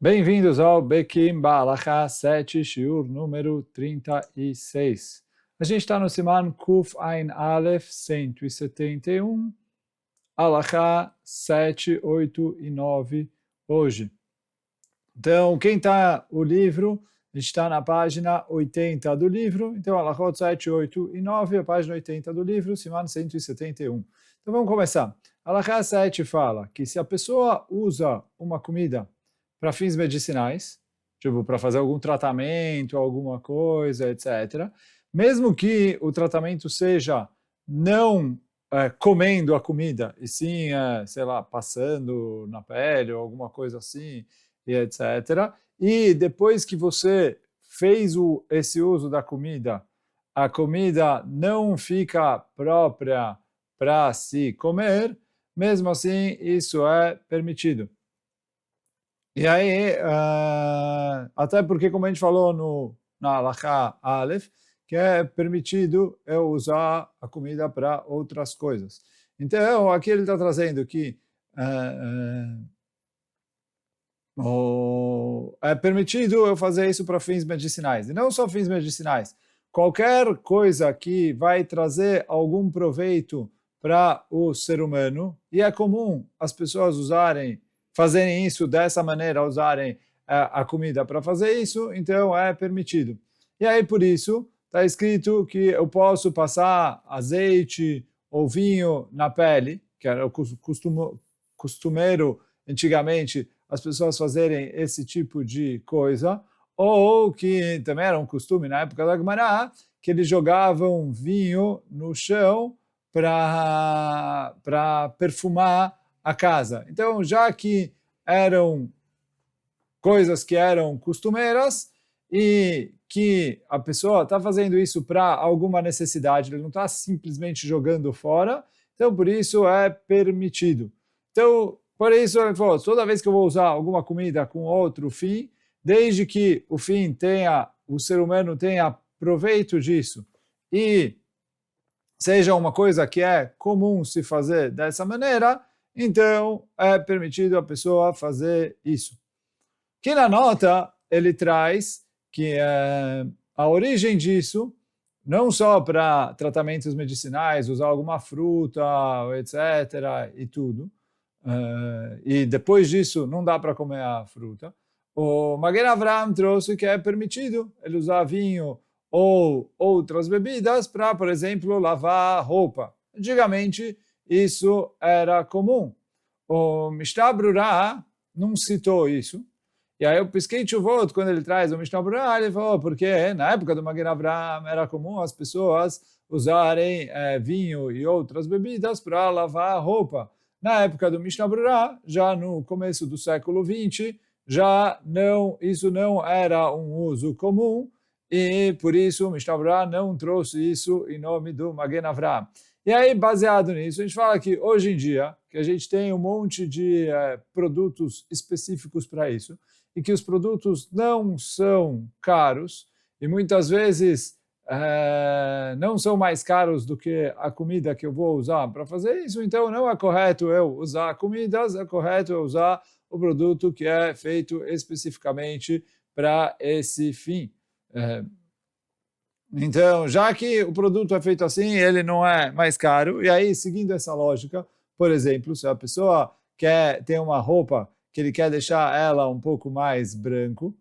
Bem-vindos ao Bekim Ba'alachá 7, Shiur número 36. A gente está no Siman Kuf Ain Aleph 171, Alachá 7, 8 e 9 hoje. Então, quem está o livro, a gente está na página 80 do livro, então Alachot 7, 8 e 9, a página 80 do livro, Siman 171. Então vamos começar. Alachá 7 fala que se a pessoa usa uma comida para fins medicinais, tipo para fazer algum tratamento, alguma coisa, etc. Mesmo que o tratamento seja não comendo a comida, e sim, sei lá, passando na pele ou alguma coisa assim, e etc. E depois que você fez esse uso da comida, a comida não fica própria para se comer, mesmo assim isso é permitido. E aí, até porque, como a gente falou na Halakha Aleph, que é permitido eu usar a comida para outras coisas. Então, aqui ele está trazendo que é permitido eu fazer isso para fins medicinais. E não só fins medicinais. Qualquer coisa que vai trazer algum proveito para o ser humano, e é comum as pessoas fazerem isso dessa maneira, usarem a comida para fazer isso, então é permitido. E aí, por isso, está escrito que eu posso passar azeite ou vinho na pele, que era o costumeiro antigamente as pessoas fazerem esse tipo de coisa, ou que também era um costume na época da Gemara, que eles jogavam vinho no chão para perfumar a casa. Então, já que eram coisas que eram costumeiras e que a pessoa está fazendo isso para alguma necessidade, ele não está simplesmente jogando fora, então por isso é permitido. Então, por isso ele falou, toda vez que eu vou usar alguma comida com outro fim, desde que o ser humano tenha proveito disso e seja uma coisa que é comum se fazer dessa maneira, então é permitido a pessoa fazer isso. Que na nota ele traz que a origem disso, não só para tratamentos medicinais, usar alguma fruta, etc., e tudo, e depois disso não dá para comer a fruta, o Magen Avraham trouxe que é permitido ele usar vinho ou outras bebidas para, por exemplo, lavar roupa. Antigamente isso era comum. O Mishnah Brura não citou isso. E aí eu pesquei Tshuvot, quando ele traz o Mishnah Brura, ele falou, porque na época do Magen Avraham era comum as pessoas usarem vinho e outras bebidas para lavar a roupa. Na época do Mishnah Brura, já no começo do século XX, isso não era um uso comum, e por isso o Mishnah Brura não trouxe isso em nome do Magen Avraham. E aí, baseado nisso, a gente fala que hoje em dia, que a gente tem um monte de produtos específicos para isso, e que os produtos não são caros, e muitas vezes não são mais caros do que a comida que eu vou usar para fazer isso, então não é correto eu usar comidas, é correto eu usar o produto que é feito especificamente para esse fim. Então, já que o produto é feito assim, ele não é mais caro, e aí, seguindo essa lógica, por exemplo, se a pessoa quer ter uma roupa que ele quer deixar ela um pouco mais branco,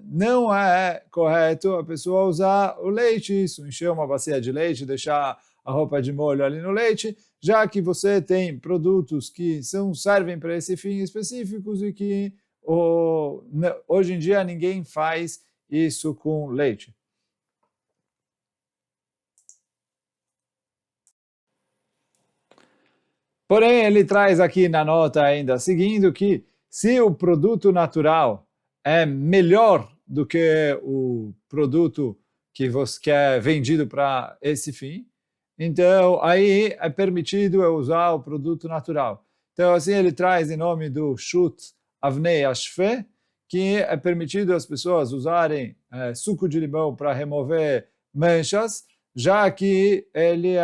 não é correto a pessoa usar o leite, isso, encher uma bacia de leite, deixar a roupa de molho ali no leite, já que você tem produtos que servem para esse fim específicos e que hoje em dia ninguém faz isso com leite. Porém, ele traz aqui na nota ainda, seguindo que se o produto natural é melhor do que o produto que é vendido para esse fim, então aí é permitido eu usar o produto natural. Então assim ele traz em nome do Shut Avnei Ashfe, que é permitido as pessoas usarem suco de limão para remover manchas, já que ele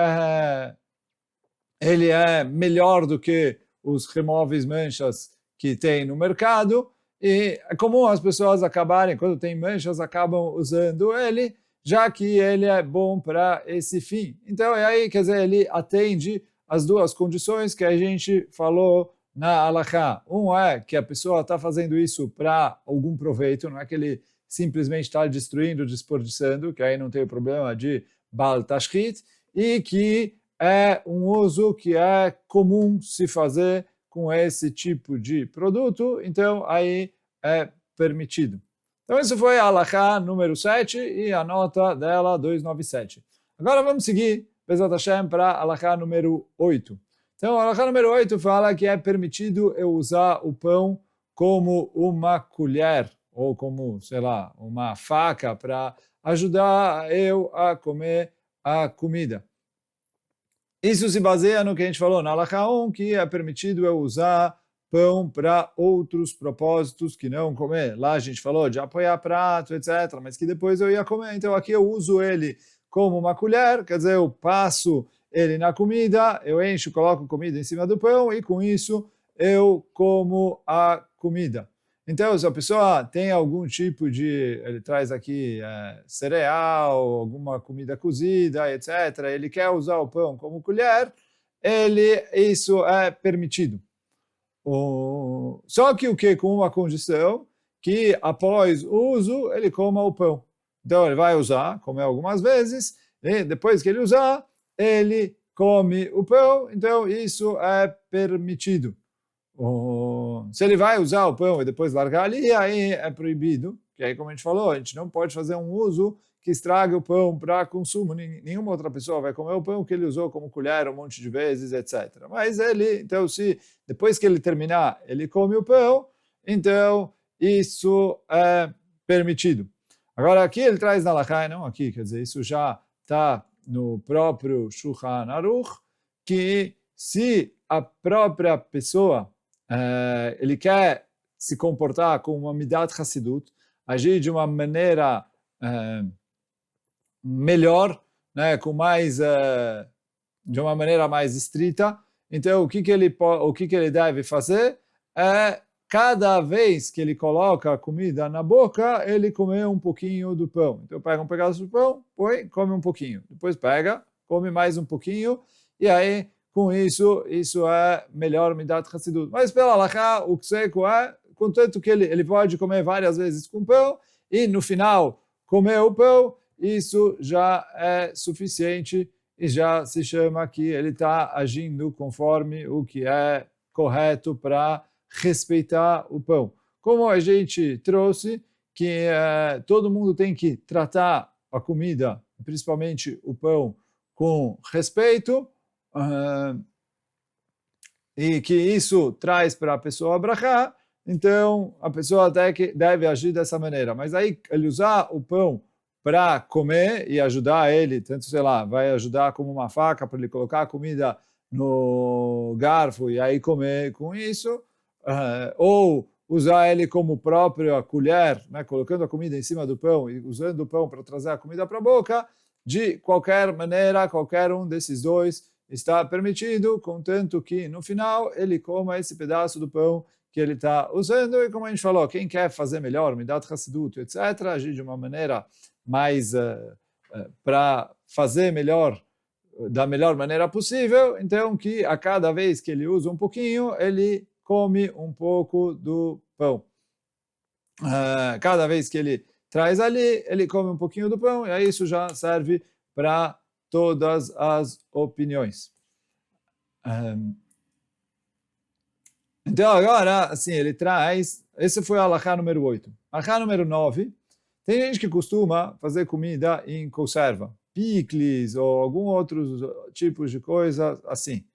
é melhor do que os remóveis manchas que tem no mercado, e é comum as pessoas acabarem, quando tem manchas, acabam usando ele, já que ele é bom para esse fim. Então, é aí, quer dizer, ele atende as duas condições que a gente falou na halakha. Um é que a pessoa está fazendo isso para algum proveito, não é que ele simplesmente está destruindo, desperdiçando, que aí não tem o problema de Bal Tashchit, e que é um uso que é comum se fazer com esse tipo de produto, então aí é permitido. Então isso foi a halakha número 7 e a nota dela 297. Agora vamos seguir, Bezat Hashem, para a halakha número 8. Então a halakha número 8 fala que é permitido eu usar o pão como uma colher, ou como, sei lá, uma faca para ajudar eu a comer a comida. Isso se baseia no que a gente falou na halakha 1, que é permitido eu usar pão para outros propósitos que não comer. Lá a gente falou de apoiar prato, etc., mas que depois eu ia comer. Então aqui eu uso ele como uma colher, quer dizer, eu passo ele na comida, eu encho, coloco comida em cima do pão e com isso eu como a comida. Então, se a pessoa tem algum tipo de, ele traz aqui cereal, alguma comida cozida, etc., ele quer usar o pão como colher, isso é permitido. Só que o que? Com uma condição que após o uso ele coma o pão. Então ele vai usar, comer algumas vezes, e depois que ele usar, ele come o pão, então isso é permitido. Se ele vai usar o pão e depois largar ali, aí é proibido, que aí, como a gente falou, a gente não pode fazer um uso que estrague o pão para consumo. Nenhuma outra pessoa vai comer o pão que ele usou como colher um monte de vezes, etc. Mas ele, então, se depois que ele terminar, ele come o pão, então isso é permitido. Agora aqui ele traz na halakha, não aqui, quer dizer, isso já está no próprio Shulchan Aruch, que se a própria pessoa ele quer se comportar como uma midat chassidut, agir de uma maneira melhor, né, com mais de uma maneira mais estrita. Então o que ele deve fazer é cada vez que ele coloca a comida na boca, ele comer um pouquinho do pão. Então pega um pedaço do pão, põe, come um pouquinho. Depois pega, come mais um pouquinho e aí com isso é melhor midat chassidut. Mas pela halakha, o seco é, contanto que ele pode comer várias vezes com pão, e no final comer o pão, isso já é suficiente e já se chama que ele está agindo conforme o que é correto para respeitar o pão. Como a gente trouxe, que todo mundo tem que tratar a comida, principalmente o pão, com respeito, e que isso traz para a pessoa brachá, então a pessoa até que deve agir dessa maneira. Mas aí ele usar o pão para comer e ajudar ele, tanto, sei lá, vai ajudar como uma faca para ele colocar a comida no garfo e aí comer com isso, ou usar ele como própria colher, né, colocando a comida em cima do pão e usando o pão para trazer a comida para a boca, de qualquer maneira, qualquer um desses dois está permitido, contanto que no final ele coma esse pedaço do pão que ele está usando. E como a gente falou, quem quer fazer melhor, midat chassidut, etc., agir de uma maneira mais para fazer melhor, da melhor maneira possível, então que a cada vez que ele usa um pouquinho, ele come um pouco do pão. Cada vez que ele traz ali, ele come um pouquinho do pão, e aí isso já serve para todas as opiniões. Então agora, assim, ele traz, esse foi a halakha número 8. Halakha número 9, tem gente que costuma fazer comida em conserva, picles ou algum outros tipos de coisa assim.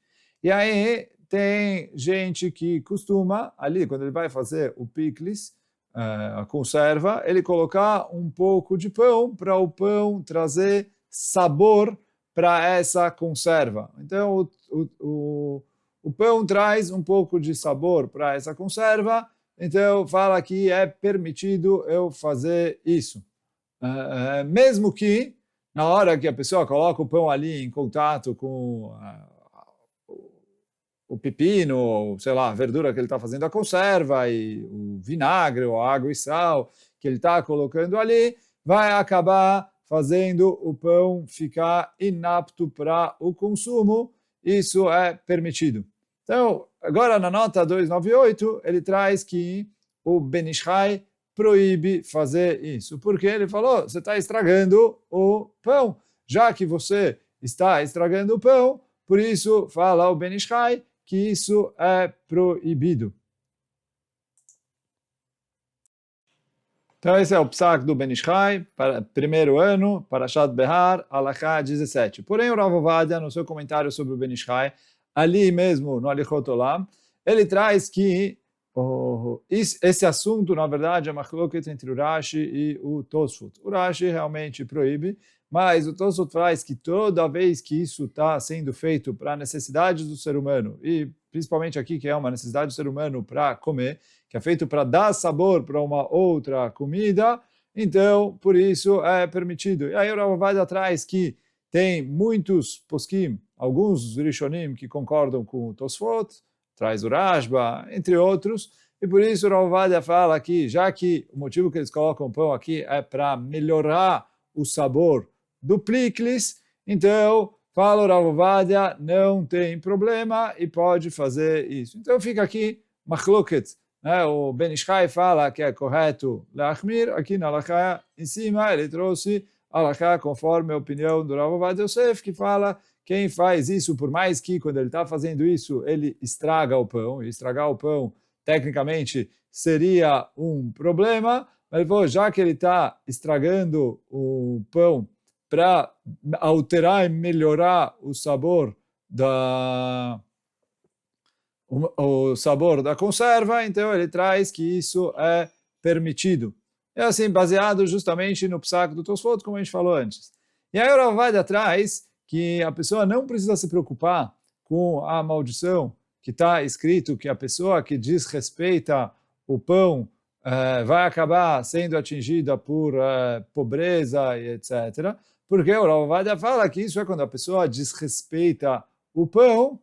E aí tem gente que costuma, ali, quando ele vai fazer o picles, a conserva, ele colocar um pouco de pão para o pão trazer sabor para essa conserva. Então, o pão traz um pouco de sabor para essa conserva, então fala que é permitido eu fazer isso. Mesmo que, na hora que a pessoa coloca o pão ali em contato com o pepino, ou, sei lá, a verdura que ele está fazendo a conserva, e o vinagre, ou água e sal que ele está colocando ali, vai acabar fazendo o pão ficar inapto para o consumo. Isso é permitido. Então, agora na nota 298, ele traz que o Ben Ish Chai proíbe fazer isso, porque ele falou, você está estragando o pão. Já que você está estragando o pão, por isso fala o Ben Ish Chai que isso é proibido. Então esse é o psak do Ben Ish Chai, para primeiro ano, Parashat Behar, Halakha 17. Porém o Rav Ovadia, no seu comentário sobre o Ben Ish Chai, ali mesmo no Alichot Olam, ele traz que esse assunto, na verdade, é uma machloket entre o Rashi e o Tosfot. O Rashi realmente proíbe, mas o Tosfot traz que toda vez que isso está sendo feito para necessidades do ser humano, e principalmente aqui que é uma necessidade do ser humano para comer, que é feito para dar sabor para uma outra comida, então, por isso é permitido. E aí o Rav Ovadia traz que tem muitos poskim, alguns Rishonim que concordam com o Tosfot, traz o Rashba, entre outros, e por isso o Rav Ovadia fala que, já que o motivo que eles colocam o pão aqui é para melhorar o sabor do pliklis, então, fala o Rav Ovadia, não tem problema e pode fazer isso. Então fica aqui machloket, né? O Ben Ish Chai fala que é correto lachmir, aqui na Halakha em cima ele trouxe a Halakha conforme a opinião do Rav Ovadia Yosef, que fala quem faz isso, por mais que quando ele está fazendo isso, ele estraga o pão, e estragar o pão, tecnicamente, seria um problema, mas já que ele está estragando o pão para alterar e melhorar o sabor o sabor da conserva, então ele traz que isso é permitido. É assim, baseado justamente no psak do Tosfot, como a gente falou antes. E aí o Rav Ovadia traz que a pessoa não precisa se preocupar com a maldição que está escrito que a pessoa que desrespeita o pão vai acabar sendo atingida por pobreza e etc. Porque o Rav Ovadia fala que isso é quando a pessoa desrespeita o pão,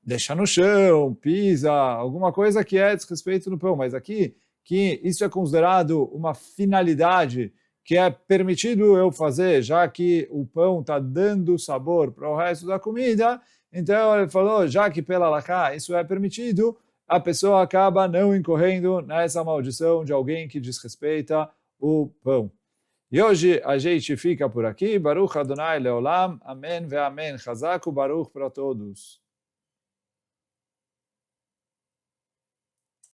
deixa no chão, pisa, alguma coisa que é desrespeito no pão. Mas aqui, que isso é considerado uma finalidade que é permitido eu fazer, já que o pão está dando sabor para o resto da comida, então ele falou, já que pela Halakha isso é permitido, a pessoa acaba não incorrendo nessa maldição de alguém que desrespeita o pão. E hoje a gente fica por aqui. Baruch Adonai Leolam. Amém ve amém. Chazak u Baruch para todos.